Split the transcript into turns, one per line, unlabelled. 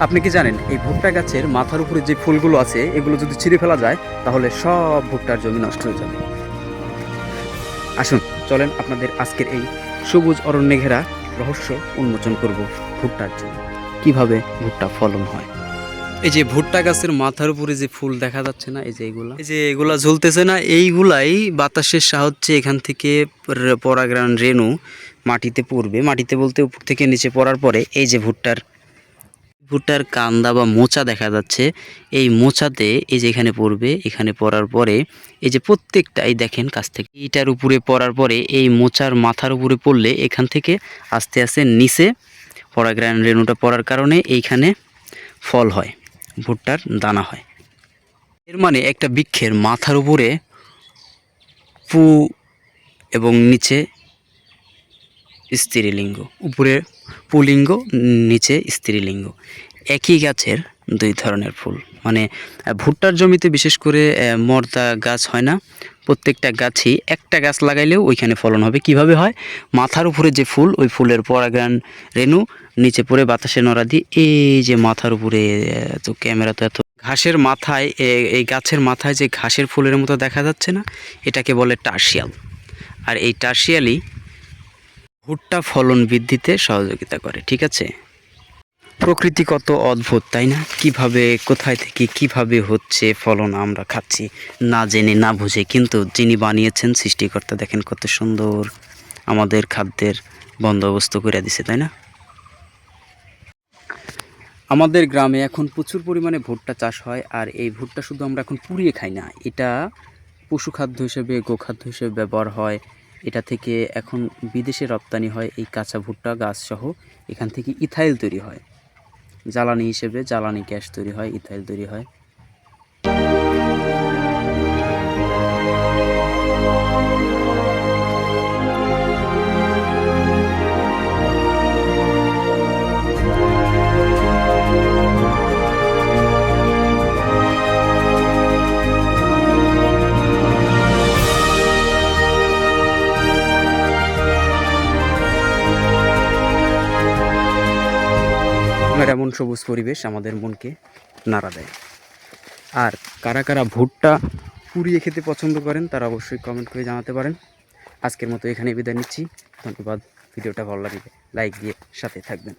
আপনি কি জানেন এই ভুট্টা গাছের মাথার উপরে যে ফুলগুলো আছে এগুলো যদি ছিঁড়ে ফেলা যায় তাহলে সব ভুট্টার জমি নষ্ট হয়ে যাবে। আসুন চলেন আপনাদের আজকের এই সবুজ অরণ্যে ঘেরা রহস্য উন্মোচন করব ভুট্টার জন্য কিভাবে ভুট্টা ফলন হয়। এই যে ভুট্টা গাছের মাথার উপরে যে ফুল দেখা যাচ্ছে না, এই যে এগুলা ঝুলতেছে না, এইগুলাই বাতাসের সাহায্যে এখান থেকে পরাগরেণু রেণু মাটিতে পড়বে। মাটিতে বলতে উপর থেকে নিচে পড়ার পরে এই যে ভুট্টার কান্দা বা মোচা দেখা যাচ্ছে, এই মোচাতে এই যে এখানে পড়বে, এখানে পড়ার পরে এই যে প্রত্যেকটা এই দেখেন কাছ থেকে এইটার উপরে পড়ার পরে এই মোচার মাথার উপরে পড়লে এখান থেকে আস্তে আস্তে নিচে পরাগরেণু রেণুটা পড়ার কারণে এইখানে ফল হয়, ভুট্টার দানা হয়। এর মানে একটা বৃক্ষের মাথার উপরে পু এবং নিচে স্ত্রীলিঙ্গ, উপরে পুলিঙ্গ নিচে স্ত্রীলিঙ্গ, একই গাছের দুই ধরনের ফুল। মানে ভুট্টার জমিতে বিশেষ করে মর্দা গাছ হয় না, প্রত্যেকটা গাছই একটা গাছ লাগাইলেও ওইখানে ফলন হবে। কিভাবে হয়? মাথার উপরে যে ফুল, ওই ফুলের পরাগরেণু রেণু নিচে পড়ে বাতাসে নড়া দিয়ে এই যে মাথার উপরে, তো ক্যামেরা তো এত ঘাসের মাথায়, এই গাছের মাথায় যে ঘাসের ফুলের মতো দেখা যাচ্ছে না, এটাকে বলে টার্সিয়াল। আর এই টার্সিয়ালই ভুট্টা ফলন বৃদ্ধিতে সহযোগিতা করে। ঠিক আছে, প্রকৃতি কত অদ্ভুত তাই না? কিভাবে, কোথায় থেকে কিভাবে হচ্ছে ফলন আমরা খাচ্ছি না জেনে না বুঝে, কিন্তু যিনি বানিয়েছেন সৃষ্টিকর্তা দেখেন কত সুন্দর আমাদের খাদ্যের বন্দোবস্ত করে দিছে, তাই না? আমাদের গ্রামে এখন প্রচুর পরিমাণে ভুট্টা চাষ হয়। আর এই ভুট্টা শুধু আমরা এখন পুড়িয়ে খাই না, এটা পশুখাদ্য হিসেবে, গোখাদ্য হিসেবে ব্যবহার হয়। এটা থেকে এখন বিদেশে রপ্তানি হয় এই কাঁচা ভুট্টা গাছ সহ। এখান থেকে ইথাইল তৈরি হয়, জ্বালানি হিসেবে জ্বালানি গ্যাস তৈরি হয়, ইথাইল তৈরি হয়। এমন সবুজ পরিবেশ আমাদের মনকে নাড়া দেয়। আর কারা কারা ভুট্টা পুড়িয়ে খেতে পছন্দ করেন তারা অবশ্যই কমেন্ট করে জানাতে পারেন। আজকের মতো এখানে বিদায় নিচ্ছি। ধন্যবাদ। ভিডিওটা ভালো লাগলে লাইক দিয়ে সাথে থাকবেন।